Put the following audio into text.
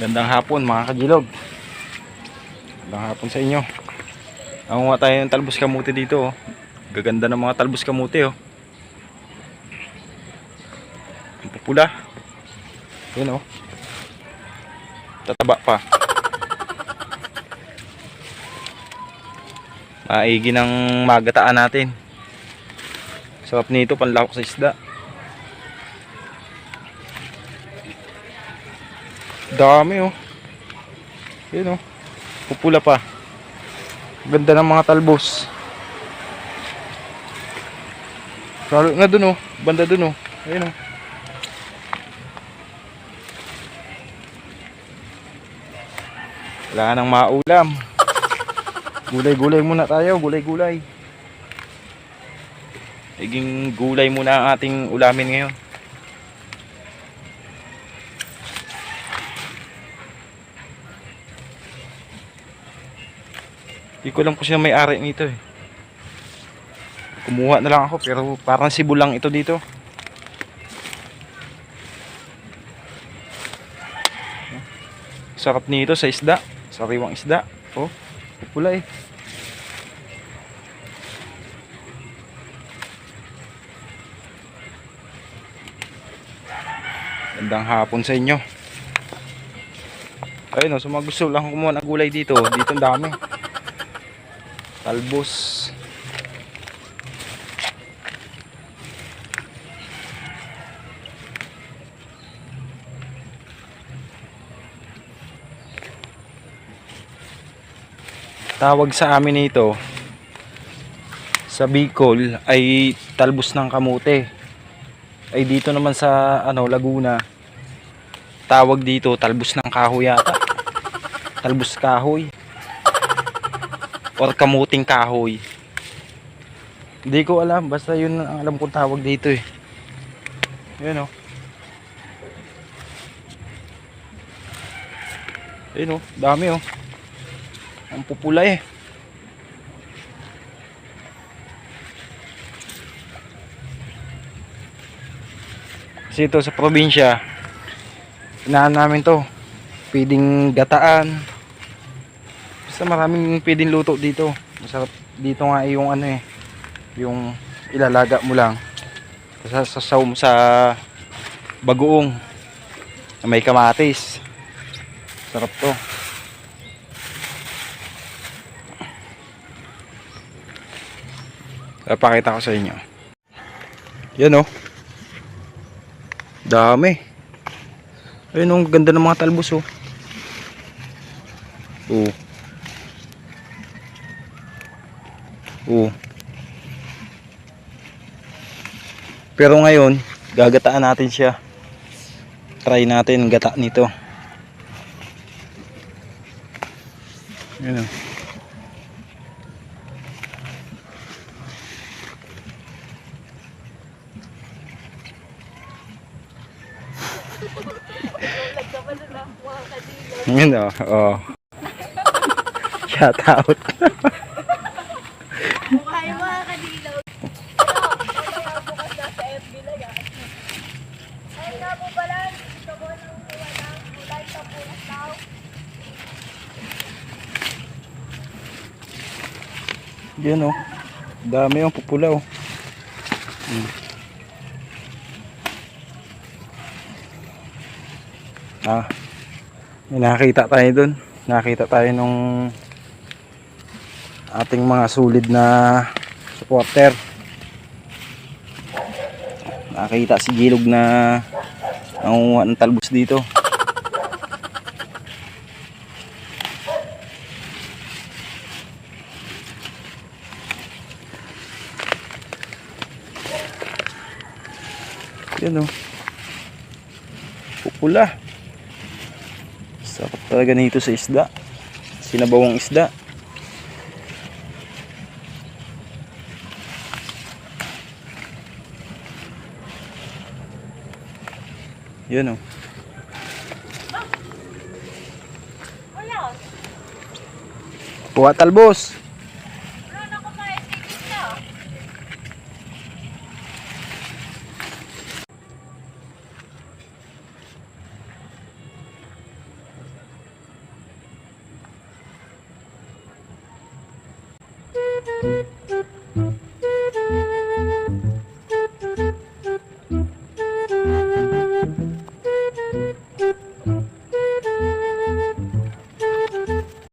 Gandang hapon mga kagilog. Gandang hapon sa inyo. Nangunga tayo ng talbos kamuti dito. Oh. Gaganda ng mga talbos kamuti. Oh. Ang pupula. Yun oh. Tataba pa. Maigi ng magataan natin. Sarap nito, panlahok sa isda. Dami oh. Yun oh. Pupula pa. Ganda ng mga talbos. Lalo na dun oh. Banda dun oh. Ayun oh. Wala nang maulam. Gulay-gulay muna tayo. Gulay-gulay. Higing gulay muna ang ating ulamin ngayon. Hindi ko lang po siya may-ari nito eh. Kumuha na lang ako pero parang sibo lang ito dito. Sarap nito sa isda. Sariwang isda. Oh, pula eh. Gandang hapon sa inyo. Ayun oh, so mga gusto lang kumuha ng gulay dito. Dito ang dami. Talbos. Tawag sa amin ito sa Bicol ay talbos ng kamote. Ay dito naman sa Laguna, tawag dito talbos ng kahoy yata. Talbos kahoy or kamuting kahoy. Hindi ko alam, basta yun ang alam kong tawag dito eh. Ayun oh. Ayun oh, dami oh. Ang pupula eh. Kasi ito sa probinsya, inahan namin to. Pwedeng gataan. Basta maraming pwedeng luto dito. Masarap dito nga yung yung ilalaga mo lang. Sasasaw mo sa bagoong na may kamatis. Sarap to. Pakita ko sa inyo. Yan oh. Dami. Ayun oh, ganda ng mga talbos oh. Oh. Oh. Pero ngayon, gagataan natin siya. Try natin gata nito. Yan oh. Yun o, oh. Shout out. Mukha yung mga kadilaw. Bukas na sa FB na yan. Ay nga po pala, gusto ko nang kuha ng kulay sa pulas tao. Yan o, dami yung pupula o. May nakita tayo dun. Nakita tayo nung ating mga sulid na supporter. Nakita si Gilog na nangunguha ng talbos dito. Yan o, pupula. Sarap talaga nito sa isda. Sinabawang isda. Yan o. Kuha talbos. Bye.